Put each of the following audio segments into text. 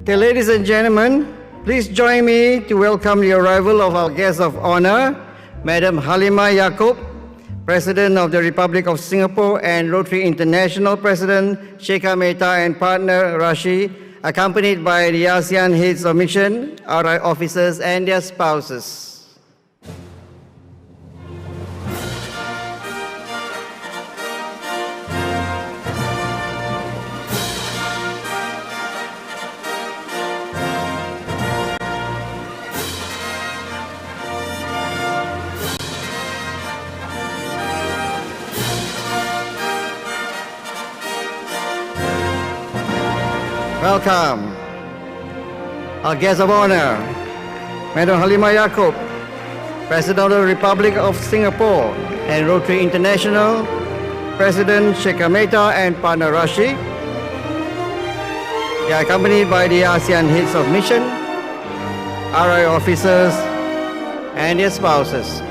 Okay, ladies and gentlemen, please join me to welcome the arrival of our guest of honor, Madam Halima Yaakob, President of the Republic of Singapore and Rotary International President Sheikha Mehta and partner Rashi, accompanied by the ASEAN heads of mission, RI officers and their spouses. Welcome, our guest of honor, Madam Halima Yaakob, President of the Republic of Singapore and Rotary International, President Sheikha Mehta and partner Rashi. They are accompanied by the ASEAN heads of mission, RI officers and their spouses.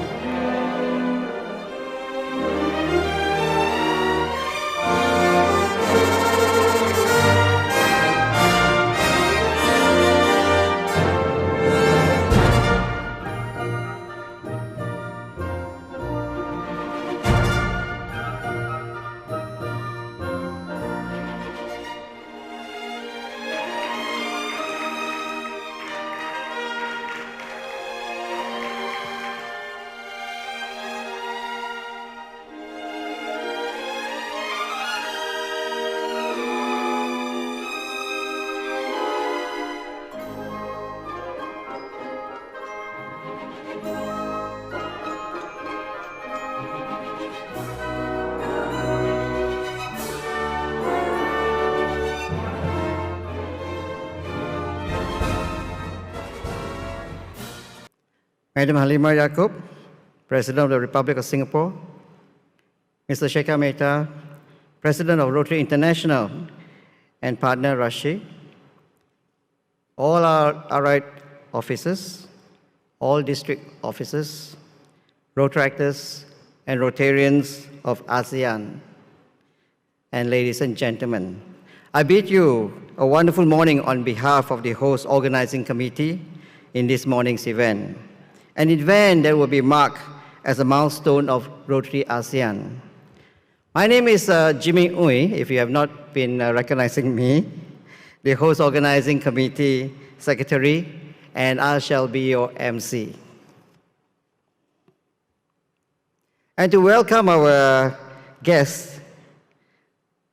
Madam Halima Yaakob, President of the Republic of Singapore, Mr. Sheikha Mehta, President of Rotary International and partner Rashi, all our RI officers, all district officers, Rotaractors and Rotarians of ASEAN, and ladies and gentlemen, I bid you a wonderful morning on behalf of the host organizing committee in this morning's event, an event that will be marked as a milestone of Rotary ASEAN. My name is Jimmy Uy, if you have not been recognizing me, the host organizing committee secretary, and I shall be your MC. And to welcome our guests,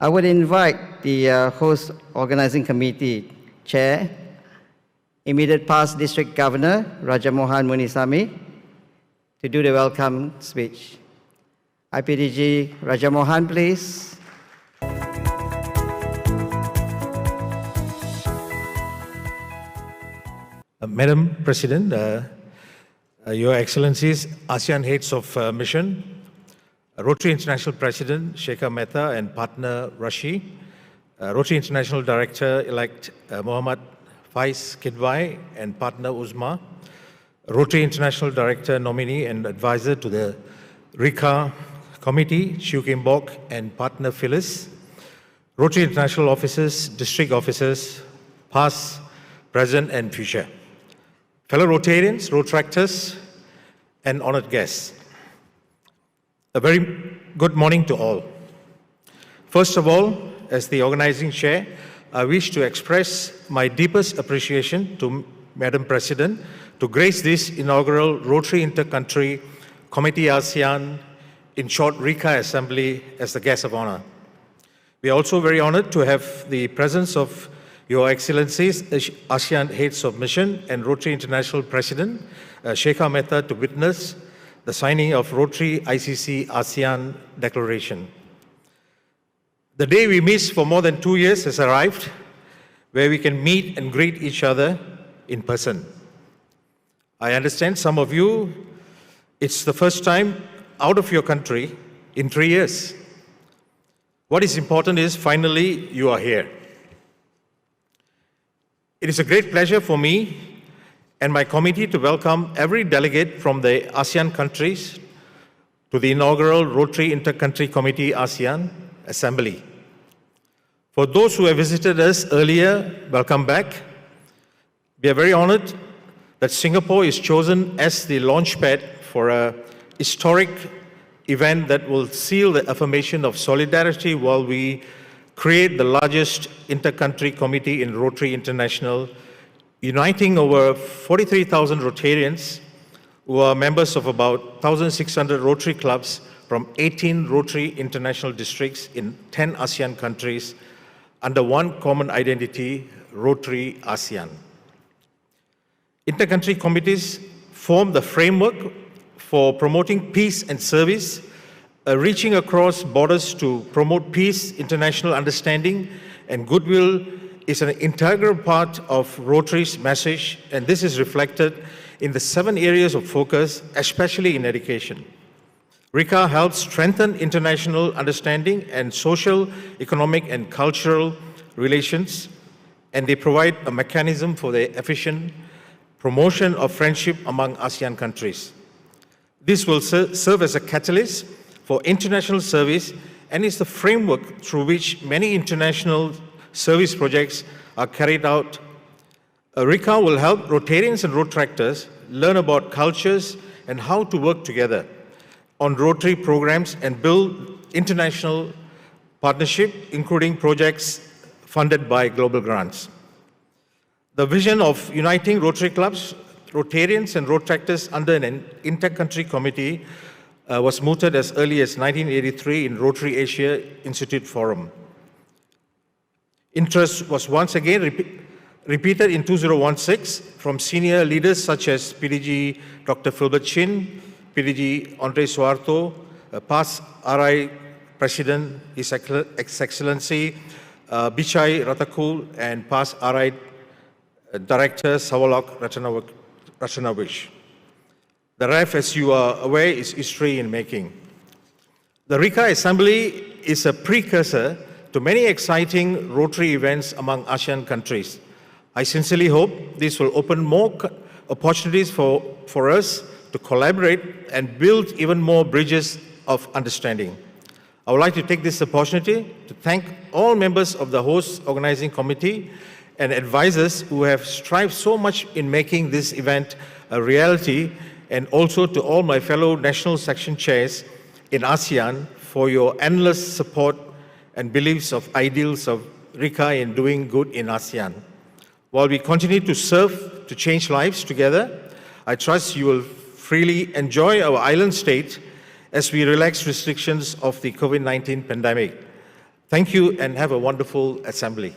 I would invite the host organizing committee chair, immediate past District Governor Raja Mohan Munisamy, to do the welcome speech. IPDG Raja Mohan, please. Madam President, Your Excellencies, ASEAN heads of mission, Rotary International President Sheikha Mehta and partner Rashi, Rotary International Director-elect Muhammad Faiz Kidwai and partner Uzma, Rotary International Director nominee and advisor to the RICCA Committee, Chew Kim Bok and partner Phyllis, Rotary International officers, district officers, past, present and future, fellow Rotarians, Rotaractors and honored guests. A very good morning to all. First of all, as the organizing chair, I wish to express my deepest appreciation to Madam President to grace this inaugural Rotary Intercountry Committee ASEAN, in short RICCA Assembly, as the guest of honor. We are also very honored to have the presence of Your Excellencies, ASEAN heads of mission and Rotary International President Sheikha Mehta to witness the signing of Rotary ICC ASEAN Declaration. The day we missed for more than 2 years has arrived, where we can meet and greet each other in person. I understand some of you, it's the first time out of your country in 3 years. What is important is finally you are here. It is a great pleasure for me and my committee to welcome every delegate from the ASEAN countries to the inaugural Rotary Intercountry Committee ASEAN Assembly. For those who have visited us earlier, welcome back. We are very honored that Singapore is chosen as the launchpad for a historic event that will seal the affirmation of solidarity while we create the largest inter-country committee in Rotary International, uniting over 43,000 Rotarians who are members of about 1,600 Rotary clubs from 18 Rotary International districts in 10 ASEAN countries under one common identity, Rotary ASEAN. Inter-country committees form the framework for promoting peace and service, reaching across borders to promote peace, international understanding, and goodwill is an integral part of Rotary's message, and this is reflected in the 7 areas of focus, especially in education. RICCA helps strengthen international understanding and social, economic, and cultural relations, and they provide a mechanism for the efficient promotion of friendship among ASEAN countries. This will serve as a catalyst for international service and is the framework through which many international service projects are carried out. RICCA will help Rotarians and Rotaractors learn about cultures and how to work together on Rotary programs and build international partnership, including projects funded by global grants. The vision of uniting Rotary clubs, Rotarians and Rotaractors under an inter-country committee was mooted as early as 1983 in Rotary Asia Institute Forum. Interest was once again repeated in 2016 from senior leaders such as PDG Dr. Philbert Chin, PDG Andre Suharto, past RI President His Excellency Bichai Ratakul, and past RI Director Sawalok Ratanawish. The REF, as you are aware, is history in making. The RICCA Assembly is a precursor to many exciting Rotary events among ASEAN countries. I sincerely hope this will open more opportunities for us to collaborate and build even more bridges of understanding. I would like to take this opportunity to thank all members of the host organizing committee and advisors who have strived so much in making this event a reality, and also to all my fellow national section chairs in ASEAN for your endless support and beliefs of ideals of RICCA in doing good in ASEAN. While we continue to serve to change lives together, I trust you will freely enjoy our island state as we relax restrictions of the COVID-19 pandemic. Thank you and have a wonderful assembly.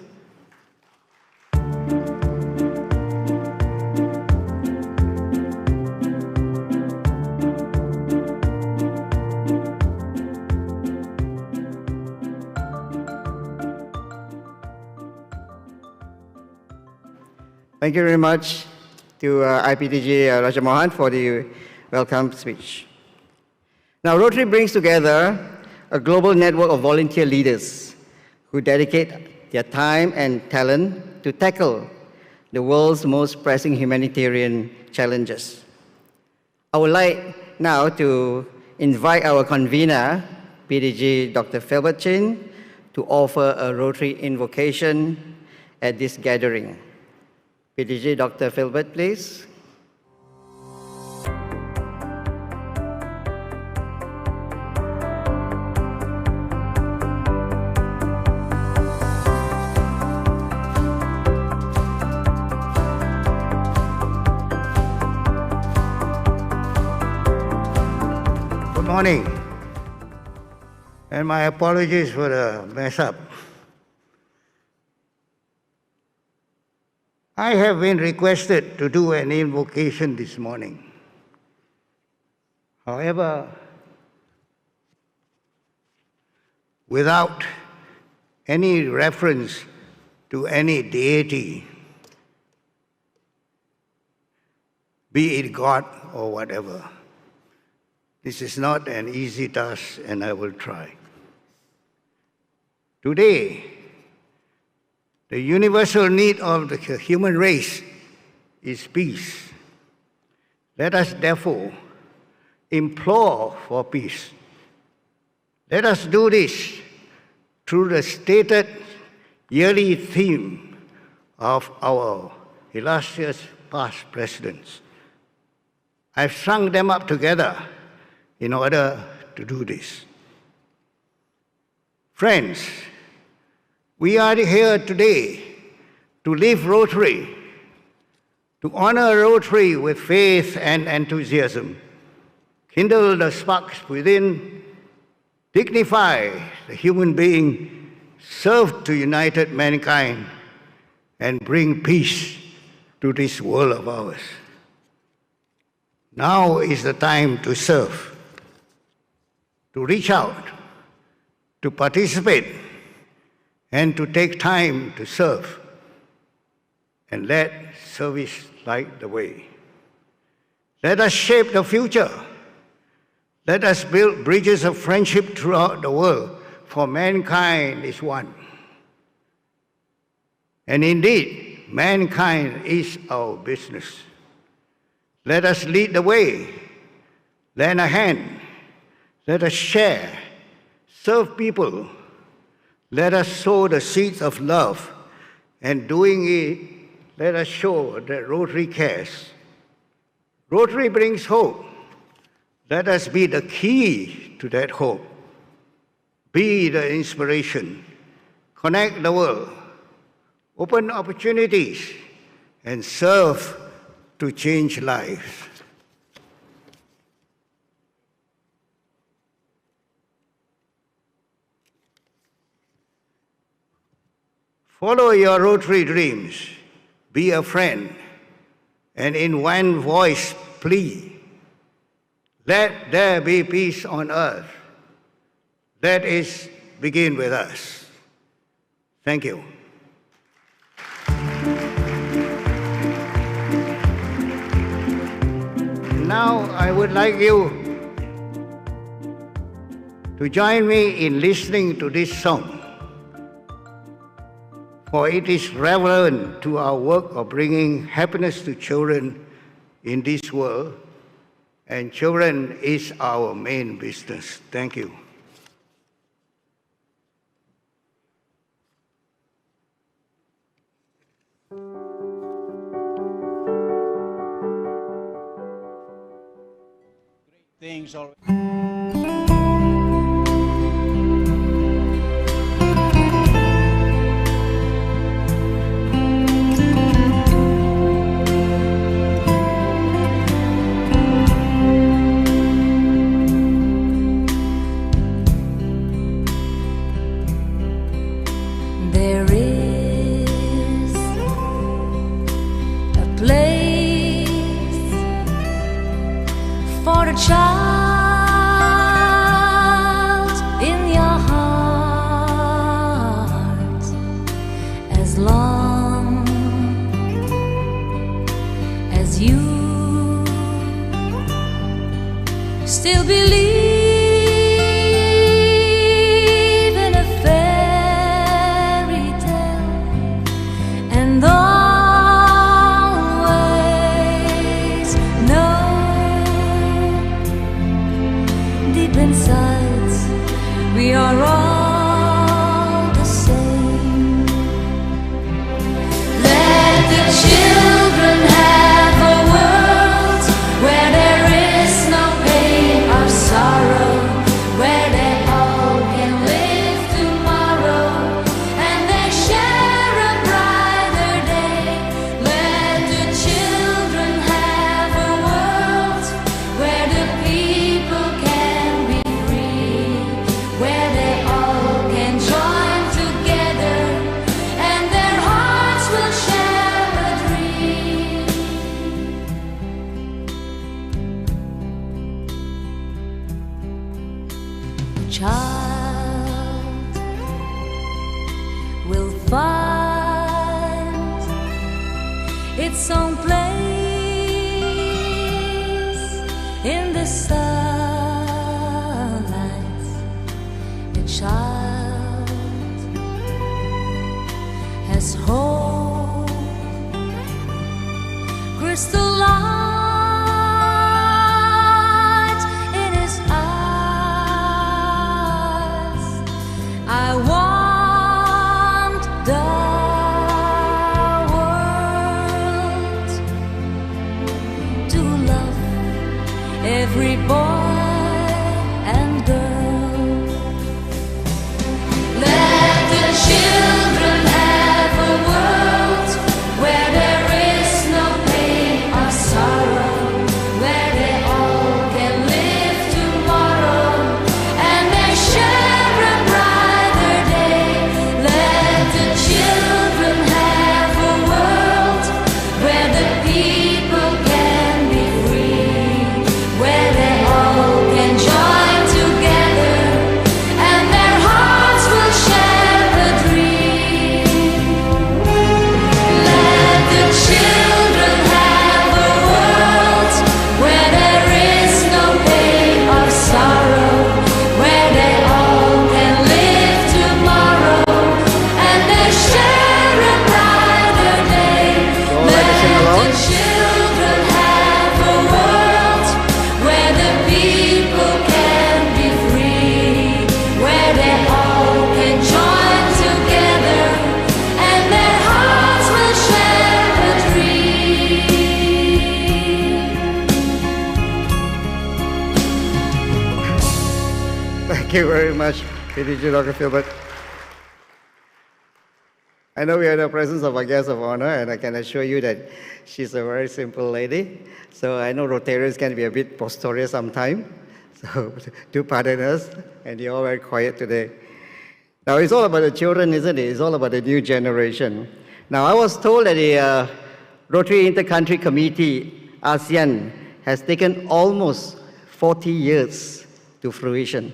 Thank you very much to IPTG Raja Mohan for the welcome speech. Now, Rotary brings together a global network of volunteer leaders who dedicate their time and talent to tackle the world's most pressing humanitarian challenges. I would like now to invite our convener, PDG Dr. Philbert Chin, to offer a Rotary invocation at this gathering. PDG Dr. Philbert, please. Good morning, and my apologies for the mess up. I have been requested to do an invocation this morning. However, without any reference to any deity, be it God or whatever. This is not an easy task, and I will try. Today, the universal need of the human race is peace. Let us therefore implore for peace. Let us do this through the stated yearly theme of our illustrious past presidents. I've strung them up together in order to do this. Friends, we are here today to live Rotary, to honor Rotary with faith and enthusiasm, kindle the sparks within, dignify the human being, serve to united mankind, and bring peace to this world of ours. Now is the time to serve, to reach out, to participate, and to take time to serve, and let service light the way. Let us shape the future. Let us build bridges of friendship throughout the world, for mankind is one. And indeed, mankind is our business. Let us lead the way, lend a hand, let us share, serve people, let us sow the seeds of love, and doing it, let us show that Rotary cares. Rotary brings hope. Let us be the key to that hope. Be the inspiration. Connect the world. Open opportunities and serve to change lives. Follow your Rotary dreams. Be a friend. And in one voice, plea. Let there be peace on earth. Let it begin with us. Thank you. Now I would like you to join me in listening to this song, for it is relevant to our work of bringing happiness to children in this world, and children is our main business. Thank you. Things all There is a place for the child in your heart, as long as you still believe in a fairy tale, and always know deep inside we are all the same. Let the children have a world where there is no pain or sorrow, where they all can live tomorrow and they share a brighter day. Let the children have a world where the people can be free, where they all can join together and their hearts will share a dream. Child will find its own place in the sunlight. A child has hope, crystalline in his eyes. I want the world you very much, PDG Dr. Philbert. I know we are in the presence of a guest of honor, and I can assure you that she's a very simple lady. So I know Rotarians can be a bit posterior sometimes. So do pardon us, and you're all very quiet today. Now, it's all about the children, isn't it? It's all about the new generation. Now, I was told that the Rotary Intercountry Committee ASEAN has taken almost 40 years to fruition.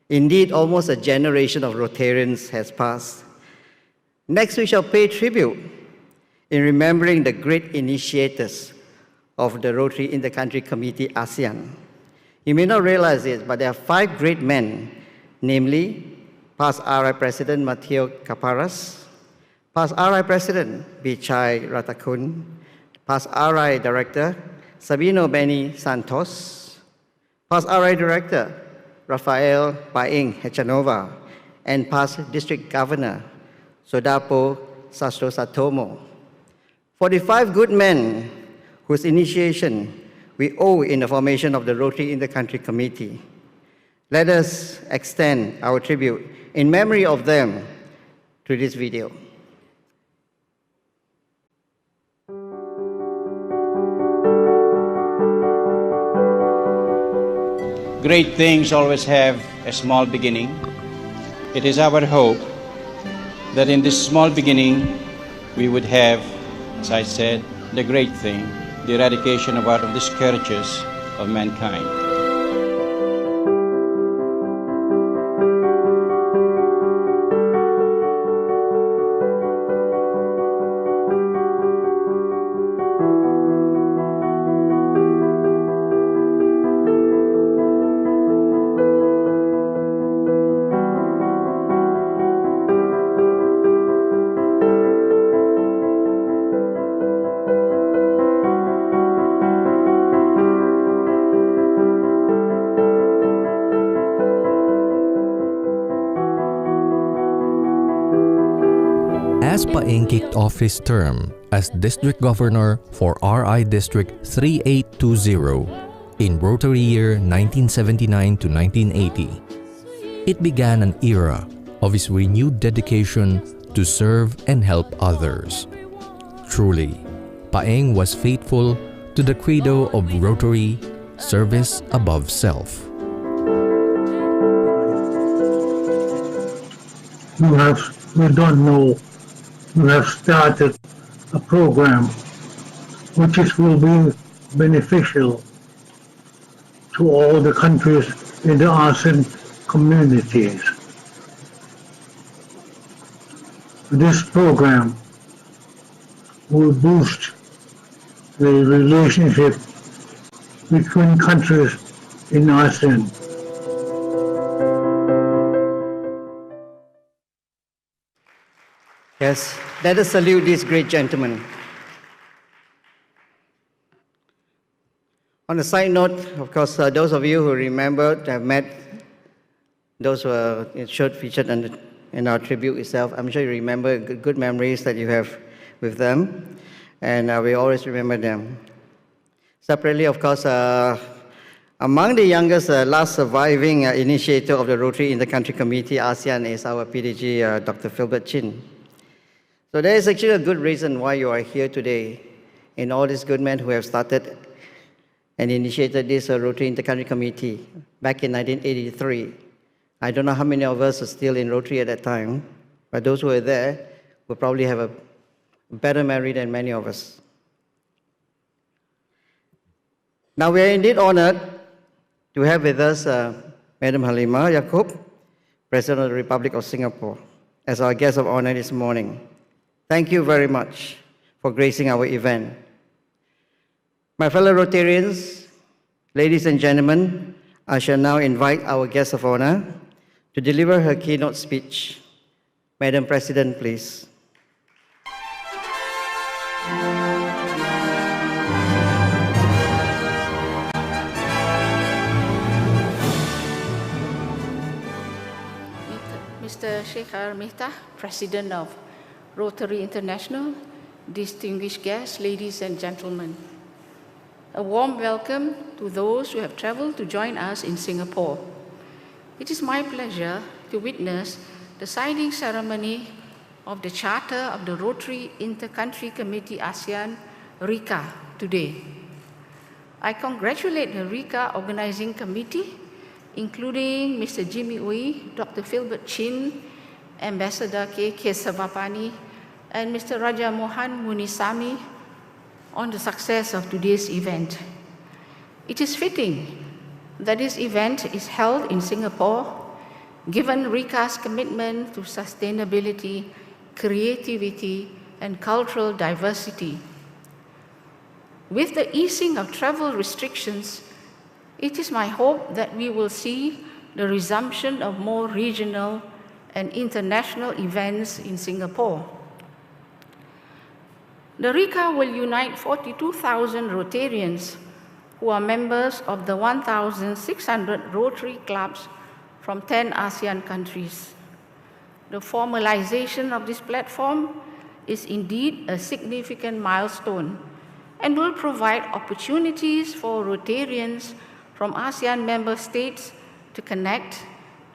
Indeed, almost a generation of Rotarians has passed. Next, we shall pay tribute in remembering the great initiators of the Rotary Intercountry Committee ASEAN. You may not realize it, but there are 5 great men, namely past RI President Matteo Caparas, past RI President Bichai Ratakun, past RI Director Sabino Benny Santos, past RI Director Rafael Paeng Hechanova, and past District Governor Sodapo Sastro Satomo. 45 good men whose initiation we owe in the formation of the Rotary Intercountry Committee. Let us extend our tribute in memory of them through this video. Great things always have a small beginning. It is our hope that in this small beginning we would have, as I said, the great thing, the eradication of all of the scourges of mankind. As Paeng kicked off his term as District Governor for RI District 3820 in Rotary year 1979 to 1980, it began an era of his renewed dedication to serve and help others. Truly, Paeng was faithful to the credo of Rotary, service above self. We don't know. We have started a program which will be beneficial to all the countries in the ASEAN communities. This program will boost the relationship between countries in ASEAN. Yes, let us salute these great gentlemen. On a side note, of course, those of you who remember have met those who are featured in our tribute itself. I'm sure you remember good memories that you have with them, and we always remember them. Separately, of course, among the youngest, last surviving initiator of the Rotary Intercountry Committee ASEAN is our PDG, Dr. Philbert Chin. So there is actually a good reason why you are here today, in all these good men who have started and initiated this Rotary Intercountry Committee back in 1983. I don't know how many of us are still in Rotary at that time, but those who are there will probably have a better memory than many of us. Now we are indeed honored to have with us Madam Halima Yaakob, President of the Republic of Singapore, as our guest of honor this morning. Thank you very much for gracing our event. My fellow Rotarians, ladies and gentlemen, I shall now invite our guest of honor to deliver her keynote speech. Madam President, please. Mr. Shekhar Mehta, President of Rotary International, distinguished guests, ladies and gentlemen. A warm welcome to those who have traveled to join us in Singapore. It is my pleasure to witness the signing ceremony of the Charter of the Rotary Intercountry Committee ASEAN, RICCA, today. I congratulate the RICCA Organizing Committee, including Mr. Jimmy Uy, Dr. Philbert Chin, Ambassador K. Kesavapani, and Mr. Raja Mohan Munisami, on the success of today's event. It is fitting that this event is held in Singapore, given RICCA's commitment to sustainability, creativity, and cultural diversity. With the easing of travel restrictions, it is my hope that we will see the resumption of more regional and international events in Singapore. The RICCA will unite 42,000 Rotarians who are members of the 1,600 Rotary clubs from 10 ASEAN countries. The formalization of this platform is indeed a significant milestone and will provide opportunities for Rotarians from ASEAN member states to connect,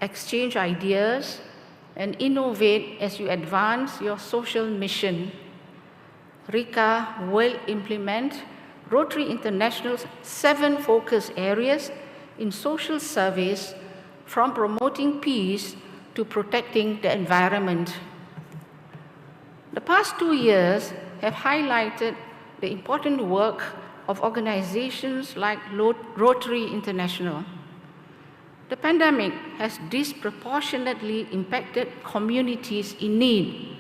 exchange ideas, and innovate as you advance your social mission. RICCA will implement Rotary International's 7 focus areas in social service, from promoting peace to protecting the environment. The past 2 years have highlighted the important work of organizations like Rotary International. The pandemic has disproportionately impacted communities in need.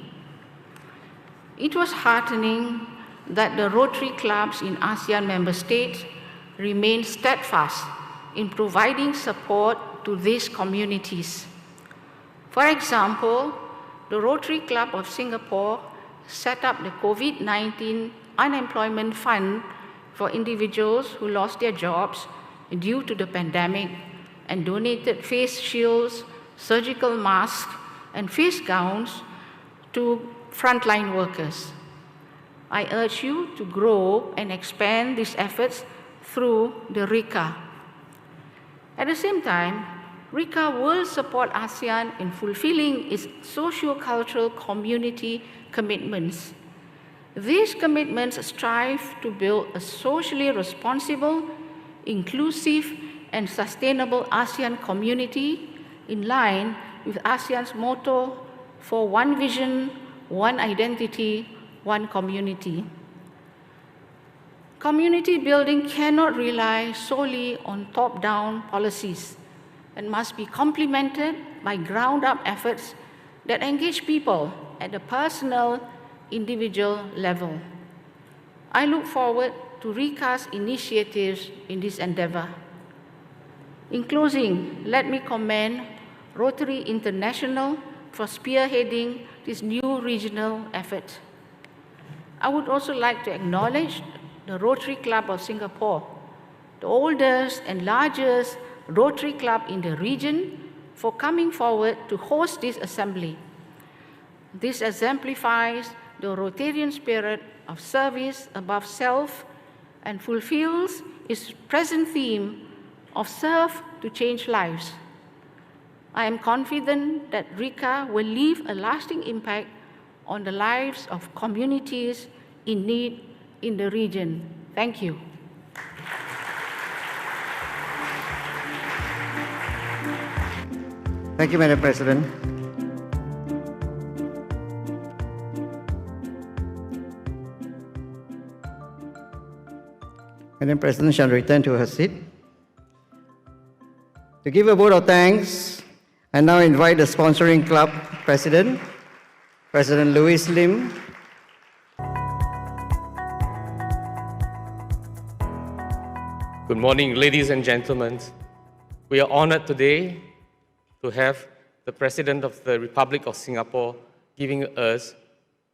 It was heartening that the Rotary clubs in ASEAN member states remain steadfast in providing support to these communities. For example, the Rotary Club of Singapore set up the COVID-19 Unemployment Fund for individuals who lost their jobs due to the pandemic and donated face shields, surgical masks, and face gowns to frontline workers. I urge you to grow and expand these efforts through the RICCA. At the same time, RICCA will support ASEAN in fulfilling its socio-cultural community commitments. These commitments strive to build a socially responsible, inclusive, and sustainable ASEAN community in line with ASEAN's motto for one vision, one identity, one community. Community building cannot rely solely on top-down policies and must be complemented by ground-up efforts that engage people at the personal, individual level. I look forward to RICCA's initiatives in this endeavor. In closing, let me commend Rotary International for spearheading this new regional effort. I would also like to acknowledge the Rotary Club of Singapore, the oldest and largest Rotary Club in the region, for coming forward to host this assembly. This exemplifies the Rotarian spirit of service above self and fulfills its present theme of serve to change lives. I am confident that RICCA will leave a lasting impact on the lives of communities in need in the region. Thank you. Thank you, Madam President. Madam President shall return to her seat. To give a vote of thanks, I now invite the sponsoring club president, President Louis Lim. Good morning, ladies and gentlemen. We are honored today to have the President of the Republic of Singapore giving us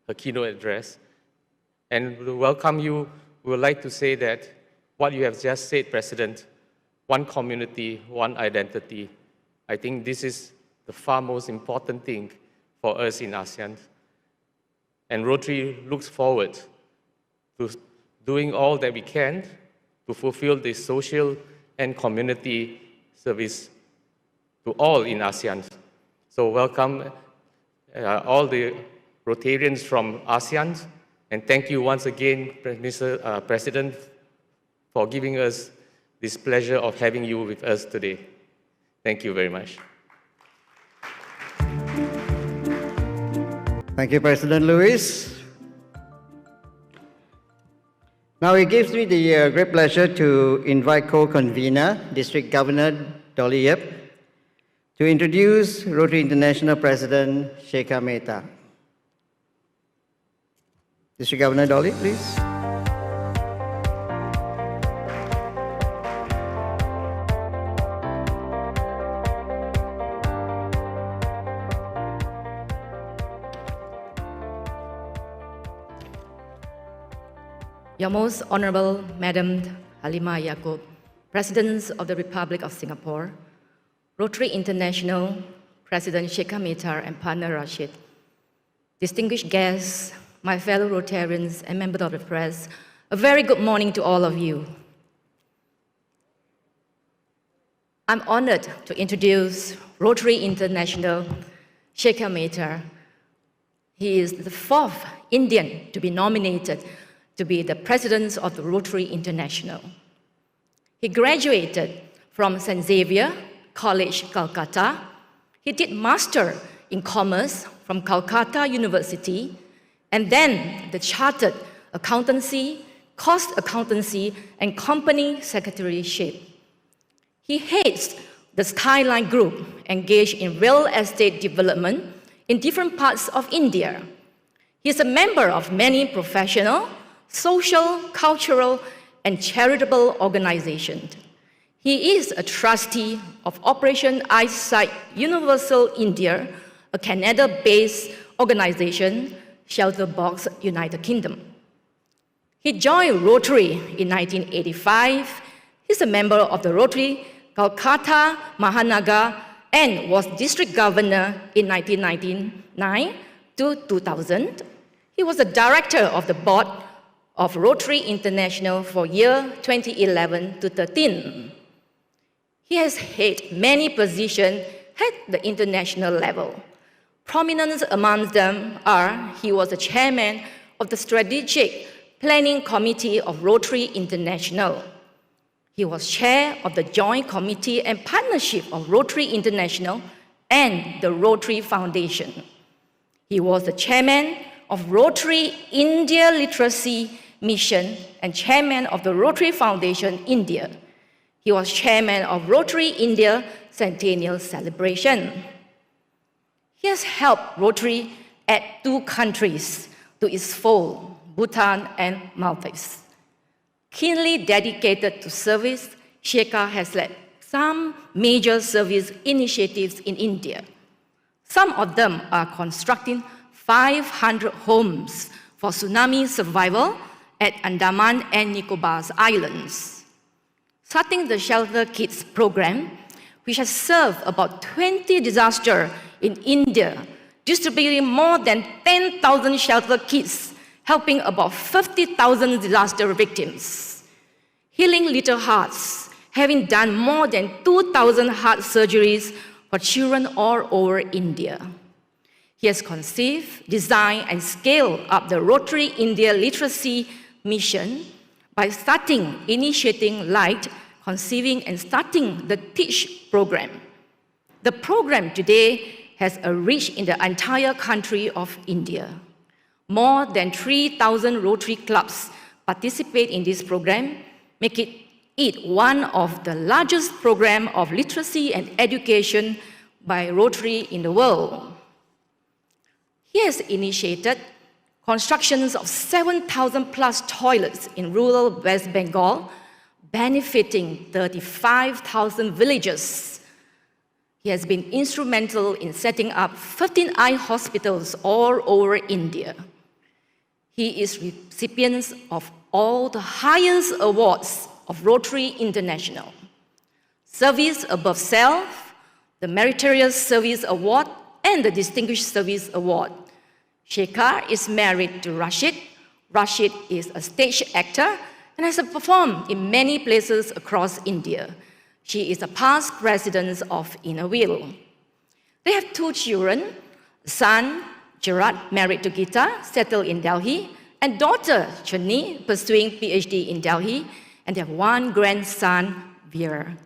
her keynote address. And to welcome you, we would like to say that what you have just said, President, one community, one identity, I think this is the far most important thing for us in ASEAN. And Rotary looks forward to doing all that we can to fulfill this social and community service to all in ASEAN. So welcome all the Rotarians from ASEAN, and thank you once again, Mr. President, for giving us this pleasure of having you with us today. Thank you very much. Thank you, President Lewis. Now it gives me the great pleasure to invite co-convener, District Governor Dolly Yap, to introduce Rotary International President Shekhar Mehta. District Governor Dolly, please. Your Most Honorable Madam Halima Yaakob, President of the Republic of Singapore, Rotary International, President Shekhar Mehta and partner Rashid, distinguished guests, my fellow Rotarians and members of the press, a very good morning to all of you. I'm honored to introduce Rotary International Shekhar Mehta. He is the fourth Indian to be nominated to be the president of the Rotary International. He graduated from St. Xavier College, Calcutta. He did Master in Commerce from Calcutta University, and then the Chartered Accountancy, Cost Accountancy, and Company Secretaryship. He heads the Skyline Group, engaged in real estate development in different parts of India. He is a member of many professional, social, cultural, and charitable organizations. He is a trustee of Operation Eyesight Universal India, a Canada-based organization, Shelter Box, United Kingdom. He joined Rotary in 1985. He's a member of the Rotary Calcutta Mahanagar and was district governor in 1999 to 2000. He was the director of the board of Rotary International for year 2011 to 13. He has held many positions at the international level. Prominent among them are he was the chairman of the Strategic Planning Committee of Rotary International. He was chair of the Joint Committee and Partnership of Rotary International and the Rotary Foundation. He was the chairman of Rotary India Literacy Mission and chairman of the Rotary Foundation India. He was chairman of Rotary India Centennial Celebration. He has helped Rotary add 2 countries to its fold, Bhutan and Maldives. Keenly dedicated to service, Shekhar has led some major service initiatives in India. Some of them are constructing 500 homes for tsunami survival at Andaman and Nicobar Islands. Starting the Shelter Kids program, which has served about 20 disasters in India, distributing more than 10,000 shelter kits, helping about 50,000 disaster victims. Healing Little Hearts, having done more than 2,000 heart surgeries for children all over India. He has conceived, designed, and scaled up the Rotary India Literacy Mission by initiating Light, conceiving, and starting the Teach program. The program today has a reach in the entire country of India. More than 3,000 Rotary clubs participate in this program, making it one of the largest programs of literacy and education by Rotary in the world. He has initiated constructions of 7,000 plus toilets in rural West Bengal, benefiting 35,000 villages. He has been instrumental in setting up 15 eye hospitals all over India. He is recipient of all the highest awards of Rotary International. Service Above Self, the Meritorious Service Award, and the Distinguished Service Award. Shekhar is married to Rashid. Rashid is a stage actor and has performed in many places across India. She is a past president of Innerville. They have 2 children, son Gerard, married to Gita, settled in Delhi, and daughter Chani, pursuing PhD in Delhi, and they have 1 grandson, Veer.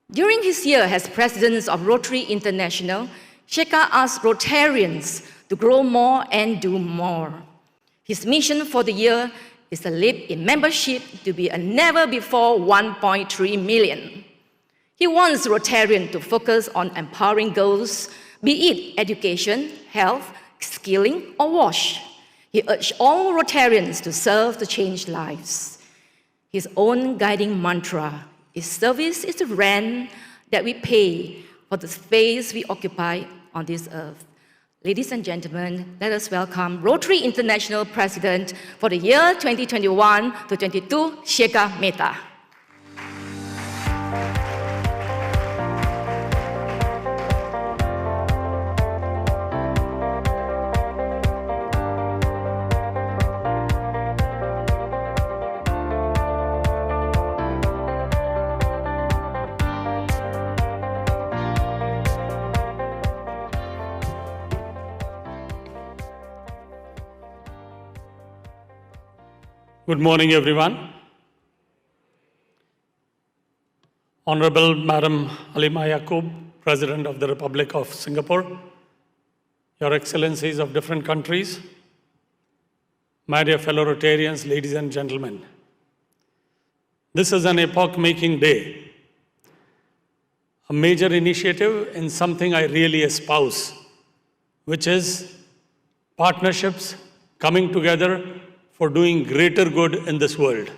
During his year as president of Rotary International, Shekhar asked Rotarians to grow more and do more. His mission for the year is a leap in membership to be a never-before 1.3 million. He wants Rotarians to focus on empowering goals, be it education, health, skilling, or wash. He urged all Rotarians to serve to change lives. His own guiding mantra is service is the rent that we pay for the space we occupy on this earth. Ladies and gentlemen, let us welcome Rotary International President for the year 2021 to 22, Shekhar Mehta. Good morning, everyone. Honorable Madam Halima Yaqub, President of the Republic of Singapore, Your Excellencies of different countries, my dear fellow Rotarians, ladies and gentlemen. This is an epoch-making day, a major initiative in something I really espouse, which is partnerships coming together for doing greater good in this world.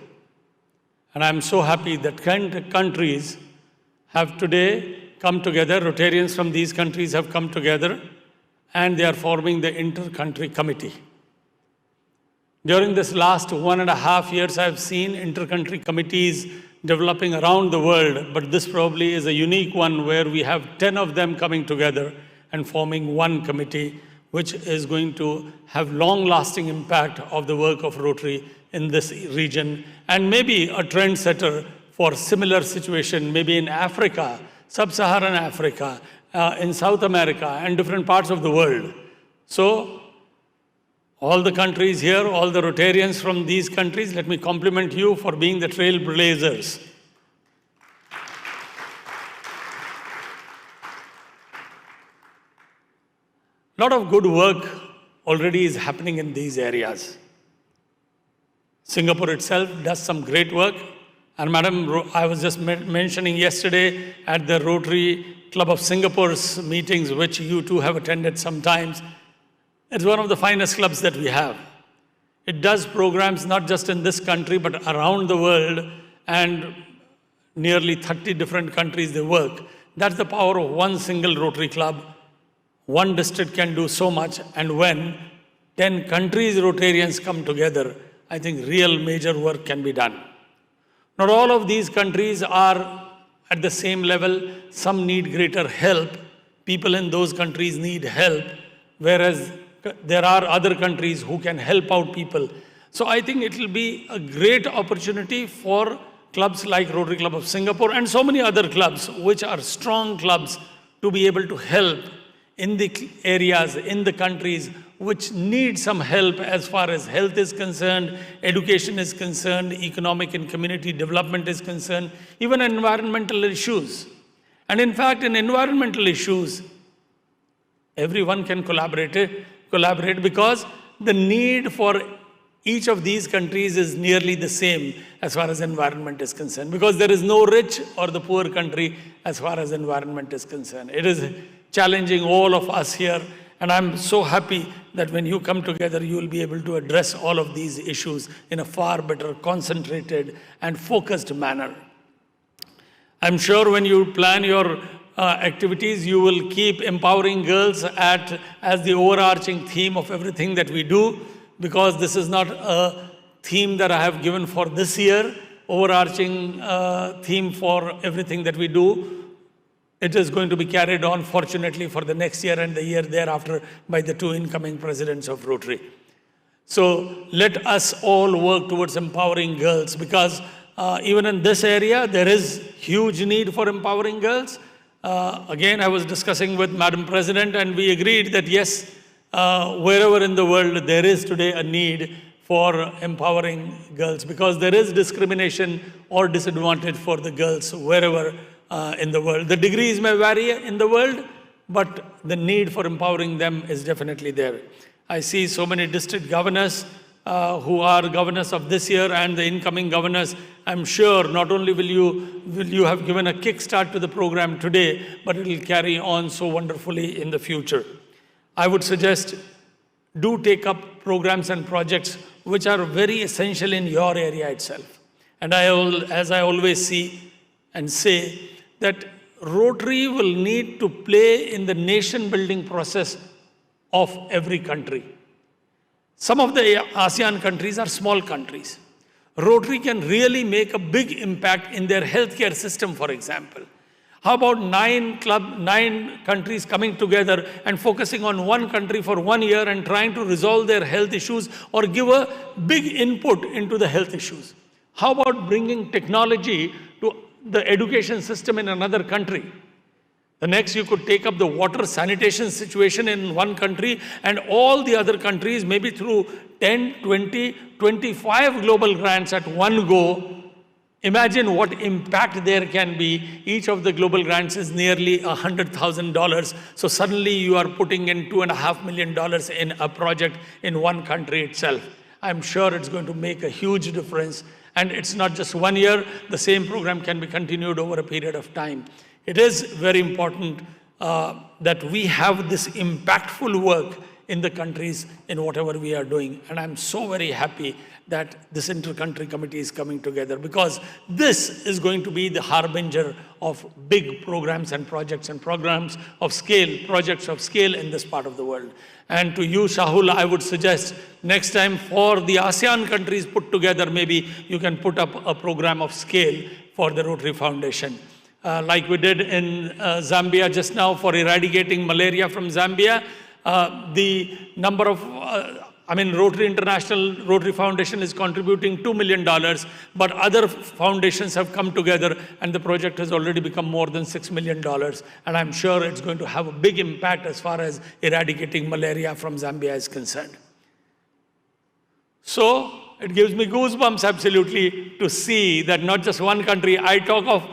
And I'm so happy that countries have today come together, Rotarians from these countries have come together, and they are forming the Inter-Country Committee. During this last 1.5 years, I've seen inter-country committees developing around the world, but this probably is a unique one where we have 10 of them coming together and forming one committee, which is going to have long-lasting impact of the work of Rotary in this region, and maybe a trendsetter for similar situation, maybe in Africa, sub-Saharan Africa, in South America, and different parts of the world. So, all the countries here, all the Rotarians from these countries, let me compliment you for being the trailblazers. A lot of good work already is happening in these areas. Singapore itself does some great work. And Madam, I was just mentioning yesterday at the Rotary Club of Singapore's meetings, which you too have attended sometimes. It's one of the finest clubs that we have. It does programs not just in this country, but around the world, and nearly 30 different countries they work. That's the power of one single Rotary Club. One district can do so much, and when 10 countries Rotarians come together, I think real major work can be done. Not all of these countries are at the same level. Some need greater help. People in those countries need help, whereas there are other countries who can help out people. So I think it will be a great opportunity for clubs like Rotary Club of Singapore and so many other clubs, which are strong clubs, to be able to help in the areas, in the countries which need some help as far as health is concerned, education is concerned, economic and community development is concerned, even environmental issues. And in fact, in environmental issues, everyone can collaborate because the need for each of these countries is nearly the same as far as environment is concerned, because there is no rich or the poor country as far as environment is concerned. It is challenging all of us here, and I'm so happy that when you come together, you will be able to address all of these issues in a far better, concentrated and focused manner. I'm sure when you plan your activities, you will keep empowering girls as the overarching theme of everything that we do, because this is not a theme that I have given for this year, overarching theme for everything that we do. It is going to be carried on, fortunately, for the next year and the year thereafter by the 2 incoming presidents of Rotary. So let us all work towards empowering girls, because even in this area, there is huge need for empowering girls. Again, I was discussing with Madam President, and we agreed that yes, wherever in the world there is today a need for empowering girls, because there is discrimination or disadvantage for the girls wherever in the world. The degrees may vary in the world, but the need for empowering them is definitely there. I see so many district governors who are governors of this year and the incoming governors. I'm sure not only will you have given a kickstart to the program today, but it will carry on so wonderfully in the future. I would suggest do take up programs and projects which are very essential in your area itself. And as I always see and say, that Rotary will need to play in the nation building process of every country. Some of the ASEAN countries are small countries. Rotary can really make a big impact in their healthcare system, for example. How about 9 countries coming together and focusing on one country for 1 year and trying to resolve their health issues or give a big input into the health issues? How about bringing technology to the education system in another country? The next, you could take up the water sanitation situation in one country and all the other countries, maybe through 10, 20, 25 global grants at one go. Imagine what impact there can be. Each of the global grants is nearly $100,000. So suddenly you are putting in $2.5 million in a project in one country itself. I'm sure it's going to make a huge difference. And it's not just 1 year, the same program can be continued over a period of time. It is very important that we have this impactful work in the countries in whatever we are doing. And I'm so very happy that this inter-country committee is coming together, because this is going to be the harbinger of big programs and projects and programs of scale, projects of scale in this part of the world. And to you, Shahul, I would suggest next time for the ASEAN countries put together, maybe you can put up a program of scale for the Rotary Foundation. Like we did in Zambia just now for eradicating malaria from Zambia. The number of, Rotary International Rotary Foundation is contributing $2 million, but other foundations have come together and the project has already become more than $6 million. And I'm sure it's going to have a big impact as far as eradicating malaria from Zambia is concerned. So it gives me goosebumps absolutely to see that not just one country. I talk of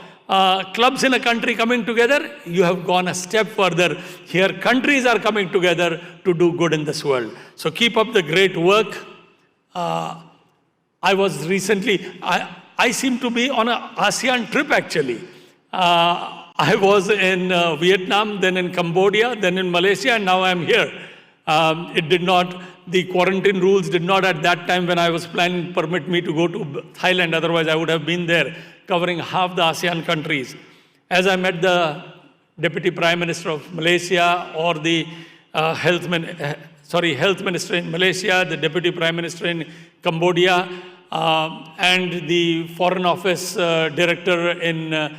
clubs in a country coming together. You have gone a step further. Here countries are coming together to do good in this world. So keep up the great work. I was recently, I seem to be on an ASEAN trip actually. I was in Vietnam, then in Cambodia, then in Malaysia, and now I'm here. The quarantine rules did not at that time when I was planning permit me to go to Thailand, otherwise I would have been there covering half the ASEAN countries. As I met the Deputy Prime Minister of Malaysia or the Health Minister in Malaysia, the Deputy Prime Minister in Cambodia, and the Foreign Office Director in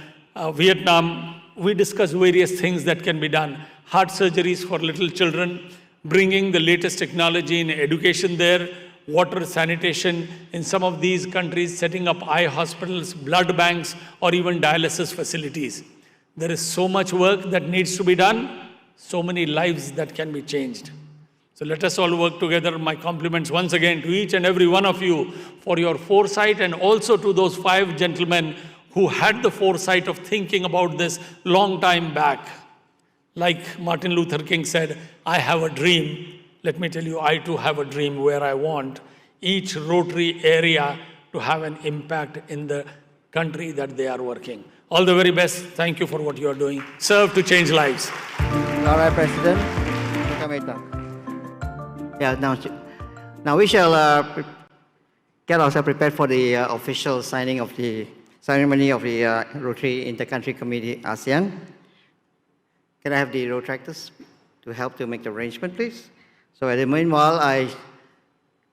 Vietnam, we discussed various things that can be done. Heart surgeries for little children, bringing the latest technology in education there, water sanitation in some of these countries, setting up eye hospitals, blood banks, or even dialysis facilities. There is so much work that needs to be done, so many lives that can be changed. So let us all work together. My compliments once again to each and every one of you for your foresight, and also to those 5 gentlemen who had the foresight of thinking about this long time back. Like Martin Luther King said, I have a dream. Let me tell you, I too have a dream where I want each Rotary area to have an impact in the country that they are working. All the very best. Thank you for what you are doing. Serve to change lives. All right, President. Yeah, now we shall get ourselves prepared for the official signing of the ceremony of the Rotary Intercountry Committee ASEAN. Can I have the Rotaractors to help to make the arrangement, please? So at the meanwhile, I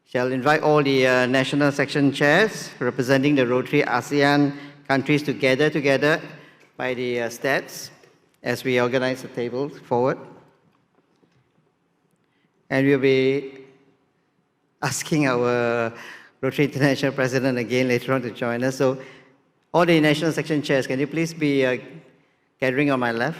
shall invite all the national section chairs representing the Rotary ASEAN countries together by the stats as we organize the table forward. And we'll be asking our Rotary International President again later on to join us. So all the national section chairs, can you please be gathering on my left?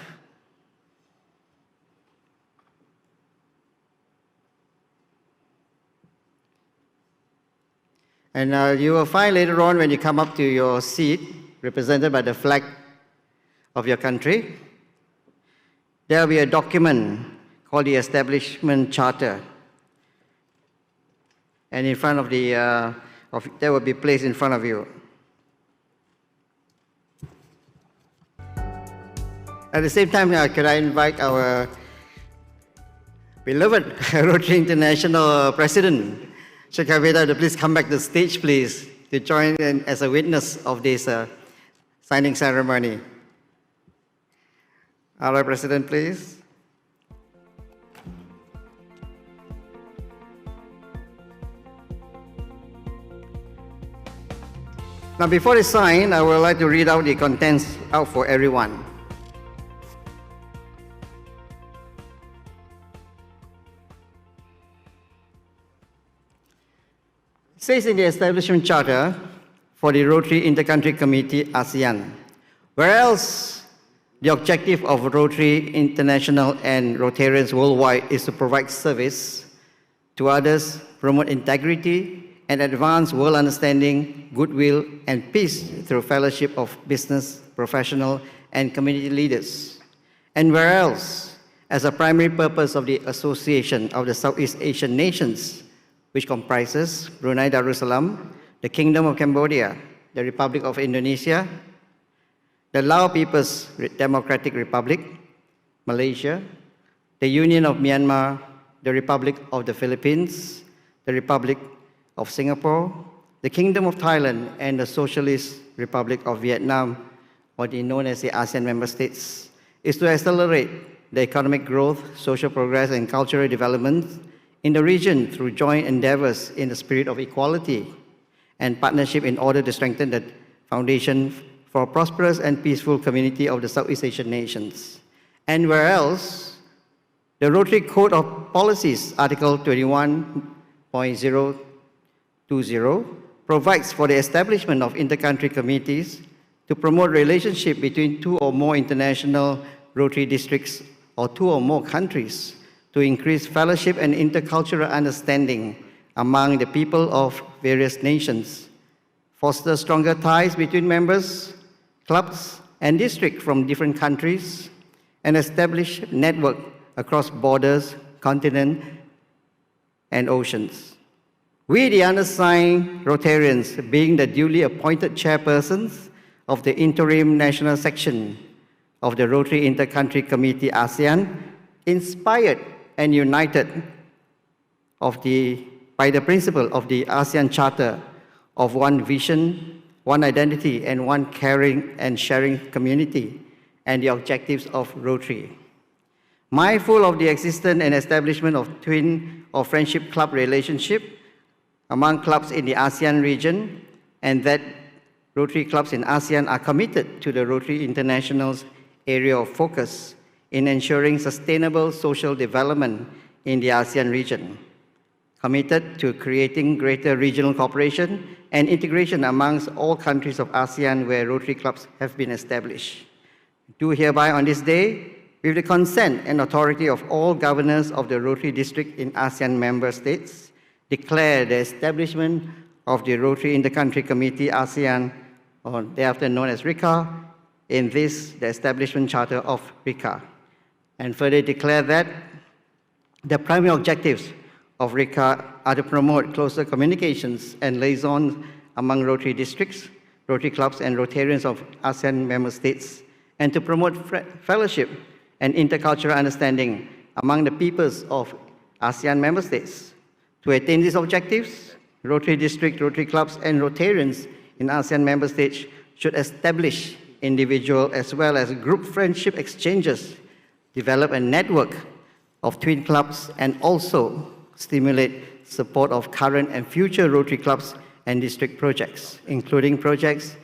And you will find later on when you come up to your seat, represented by the flag of your country, there will be a document called the Establishment Charter. And in front of the, that will be placed in front of you. At the same time, could I invite our beloved Rotary International President, Shekhar Mehta, to please come back to the stage, please, to join in as a witness of this signing ceremony. All right, President, please. Now, before they sign, I would like to read out the contents out for everyone. It says in the Establishment Charter for the Rotary Intercountry Committee ASEAN, whereas the objective of Rotary International and Rotarians worldwide is to provide service to others, promote integrity, and advance world understanding, goodwill, and peace through fellowship of business, professional, and community leaders. And whereas, as a primary purpose of the Association of the Southeast Asian Nations, which comprises Brunei Darussalam, the Kingdom of Cambodia, the Republic of Indonesia, the Lao People's Democratic Republic, Malaysia, the Union of Myanmar, the Republic of the Philippines, the Republic of Singapore, the Kingdom of Thailand, and the Socialist Republic of Vietnam, or known as the ASEAN member states, is to accelerate the economic growth, social progress, and cultural development in the region through joint endeavors in the spirit of equality and partnership in order to strengthen the foundation for a prosperous and peaceful community of the Southeast Asian nations. And whereas the Rotary Code of Policies, Article 21.020, provides for the establishment of intercountry committees to promote relationship between two or more international Rotary districts or two or more countries to increase fellowship and intercultural understanding among the people of various nations, foster stronger ties between members, clubs, and districts from different countries, and establish network across borders, continents, and oceans. We, the undersigned Rotarians, being the duly appointed chairpersons of the interim national section of the Rotary Intercountry Committee ASEAN, inspired and united by the principle of the ASEAN Charter of one vision, one identity, and one caring and sharing community, and the objectives of Rotary. Mindful of the existence and establishment of twin or friendship club relationship among clubs in the ASEAN region, and that Rotary clubs in ASEAN are committed to the Rotary International's area of focus in ensuring sustainable social development in the ASEAN region, committed to creating greater regional cooperation and integration amongst all countries of ASEAN where Rotary clubs have been established. Do hereby on this day, with the consent and authority of all governors of the Rotary district in ASEAN member states, declare the establishment of the Rotary Intercountry Committee ASEAN, or thereafter known as RICCA, in this, the Establishment Charter of RICCA, and further declare that the primary objectives of RICCA are to promote closer communications and liaisons among Rotary districts, Rotary clubs, and Rotarians of ASEAN member states, and to promote fellowship and intercultural understanding among the peoples of ASEAN member states. To attain these objectives, Rotary district, Rotary clubs, and Rotarians in ASEAN member states should establish individual as well as group friendship exchanges, develop a network of twin clubs, and also stimulate support of current and future Rotary clubs and district projects, including projects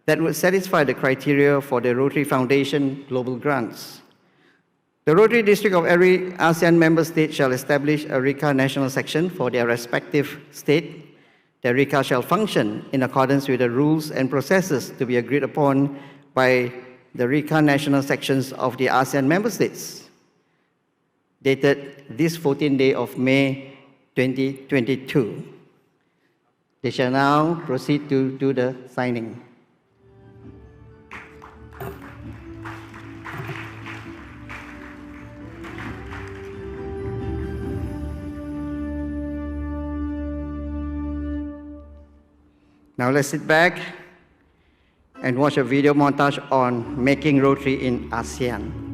that would satisfy the criteria for the Rotary Foundation global grants. The Rotary district of every ASEAN member state shall establish a RICCA national section for their respective state The RICCA shall function in accordance with the rules and processes to be agreed upon by the RICCA national sections of the ASEAN member states, dated this 14th day of May 2022. They shall now proceed to do the signing. Now let's sit back and watch a video montage on making Rotary in ASEAN.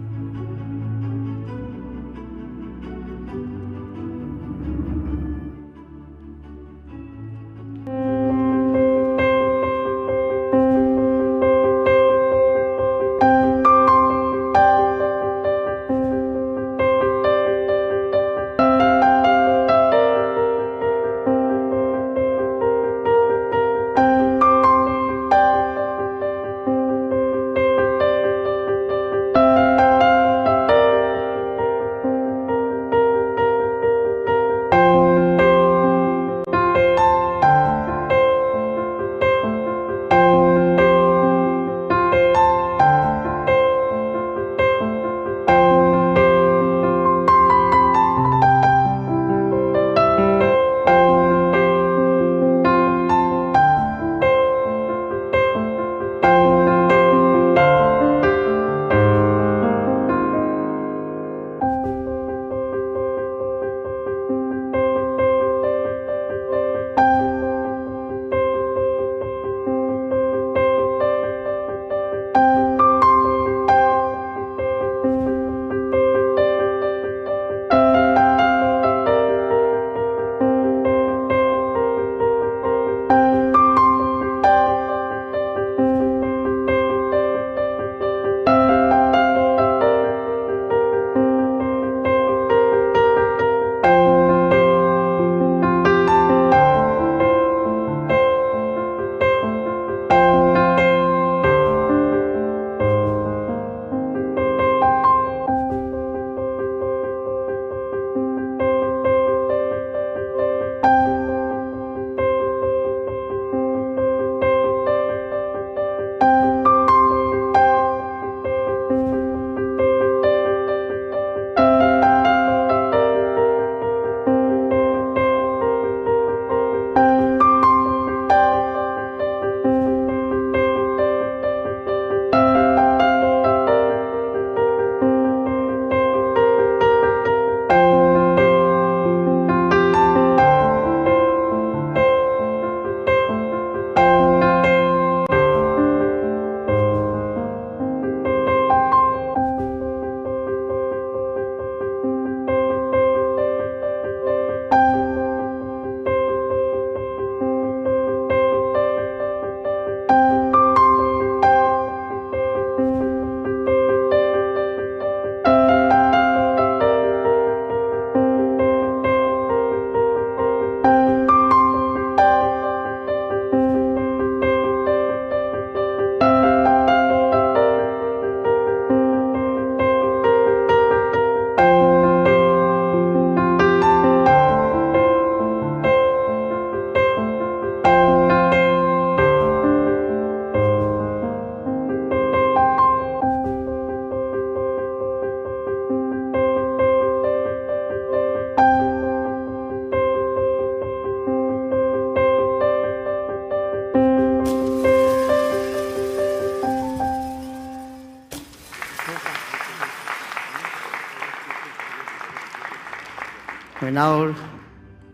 We now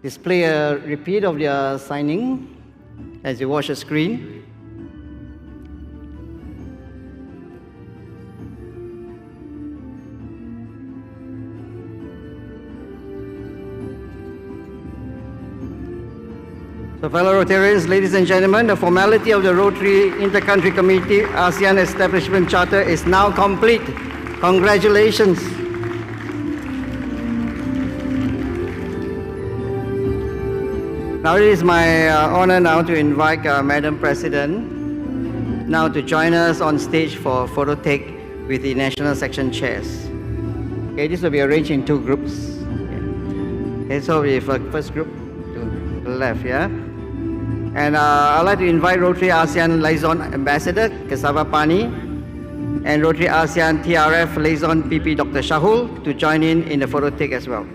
display a repeat of the signing as you watch the screen. So fellow Rotarians, ladies and gentlemen, the formality of the Rotary Intercountry Committee ASEAN Establishment Charter is now complete. Congratulations. Now it is my honor now to invite Madam President now to join us on stage for photo take with the national section chairs. Okay, this will be arranged in two groups. Okay, so we have first group to the left, yeah? And I'd like to invite Rotary ASEAN Liaison Ambassador Kesava Pani and Rotary ASEAN TRF Liaison PP Dr. Shahul to join in the photo take as well.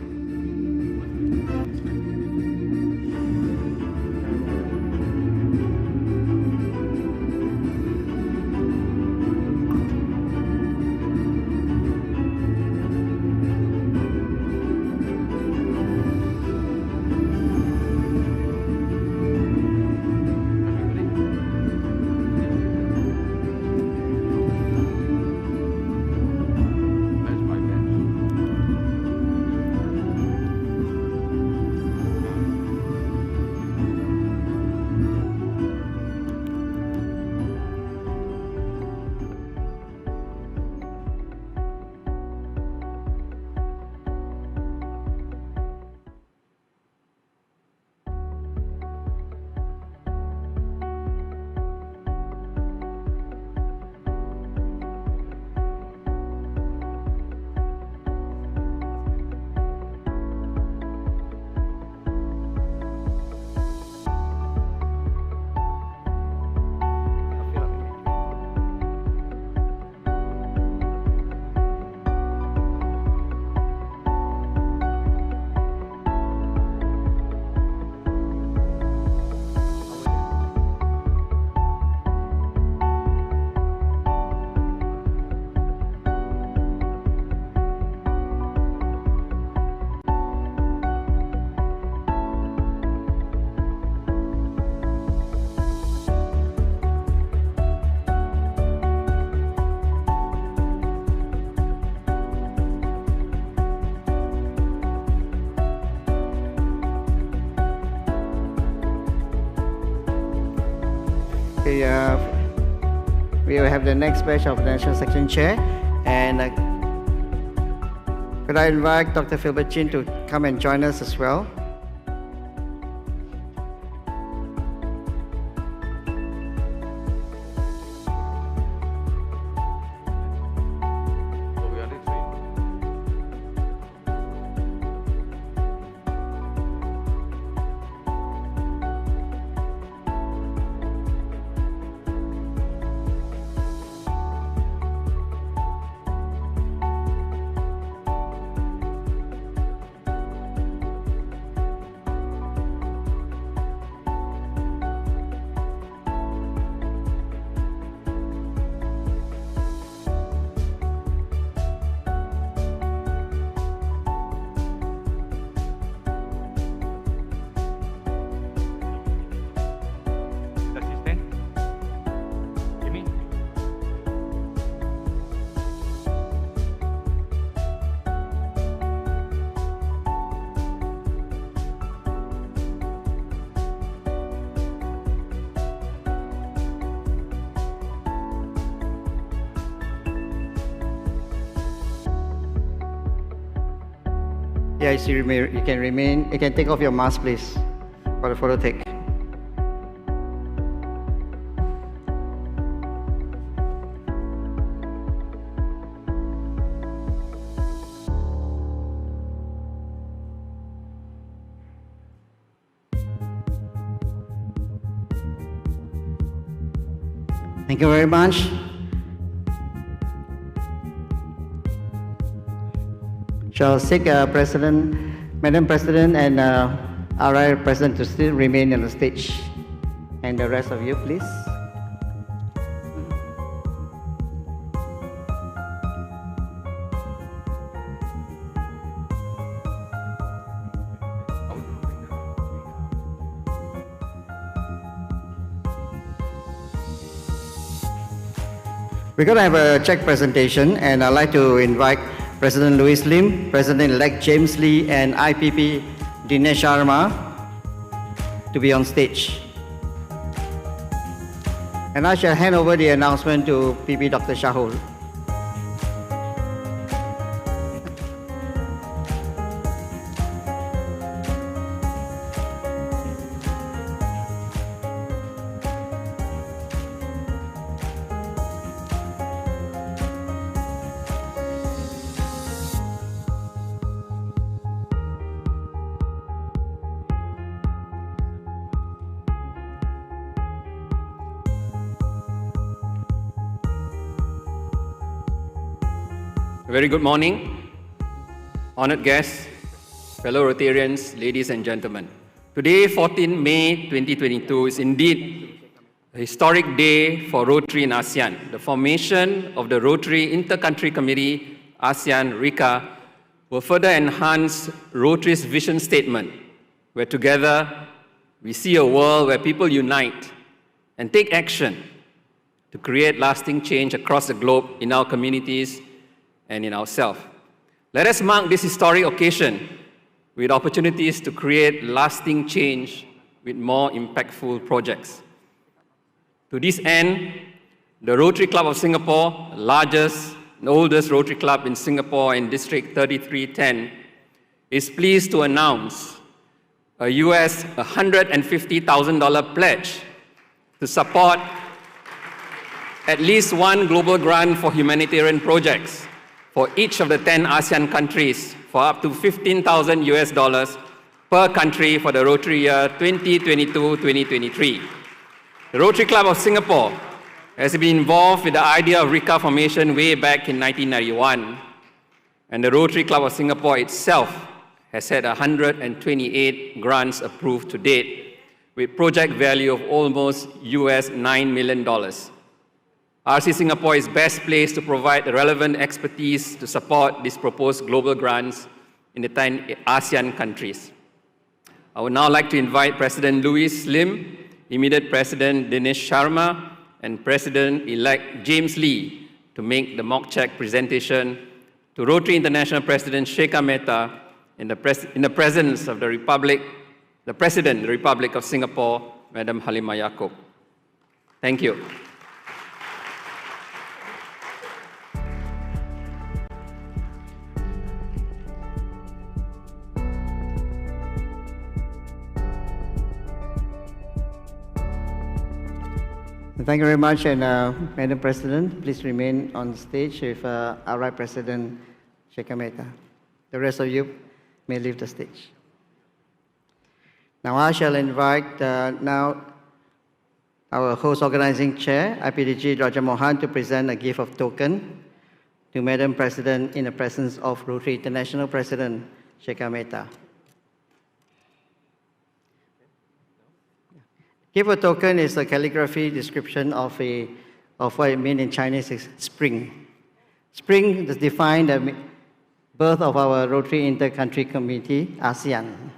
We will have the next batch of National Section Chair, and could I invite Dr. Philbert Chin to come and join us as well? Yes, you can remain. You can take off your mask, please, for the photo take. Thank you very much. Shall seek Madam President and RI President to still remain on the stage. And the rest of you, please. We're going to have a check presentation, and I'd like to invite President Louis Lim, President-elect James Lee, and IPP Dinesh Sharma to be on stage. And I shall hand over the announcement to PP Dr. Shahul. A very good morning, honored guests, fellow Rotarians, ladies and gentlemen. Today, 14 May 2022, is indeed a historic day for Rotary in ASEAN. The formation of the Rotary Intercountry Committee ASEAN, RICCA, will further enhance Rotary's vision statement, where together we see a world where people unite and take action to create lasting change across the globe in our communities and in ourselves. Let us mark this historic occasion with opportunities to create lasting change with more impactful projects. To this end, the Rotary Club of Singapore, largest and oldest Rotary Club in Singapore in District 3310, is pleased to announce a US $150,000 pledge to support at least one global grant for humanitarian projects for each of the 10 ASEAN countries for up to $15,000 per country for the Rotary year 2022-2023. The Rotary Club of Singapore has been involved with the idea of RICCA formation way back in 1991, and the Rotary Club of Singapore itself has had 128 grants approved to date, with project value of almost US $9 million. RC Singapore is best placed to provide the relevant expertise to support these proposed global grants in the 10 ASEAN countries. I would now like to invite President Louis Lim, immediate President Dinesh Sharma, and President-elect James Lee to make the mock check presentation to Rotary International President Shekhar Mehta in the presence of the President of the Republic of Singapore, Madam Halimah Yacob. Thank you. Thank you very much, and Madam President, please remain on stage with our Right President Shekhar Mehta. The rest of you may leave the stage. Now I shall invite now our host organizing chair, IPDG Raja Mohan, to present a gift of token to Madam President in the presence of Rotary International President Shekhar Mehta. Gift of token is a calligraphy description of what it means in Chinese is spring. Spring is defined the birth of our Rotary Inter-Country Committee ASEAN.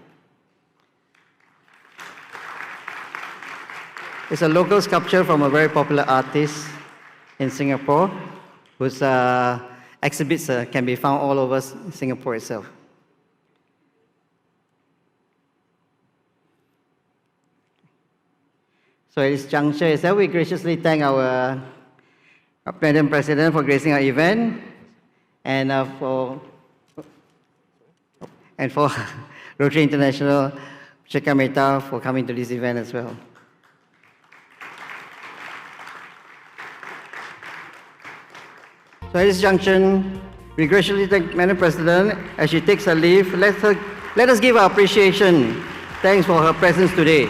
It's a local sculpture from a very popular artist in Singapore, whose exhibits can be found all over Singapore itself. So at this juncture, we graciously thank our Madam President for gracing our event, and for Rotary International Shekhar Mehta for coming to this event as well. So at this junction, we graciously thank Madam President as she takes her leave. Let us give our appreciation. Thanks for her presence today.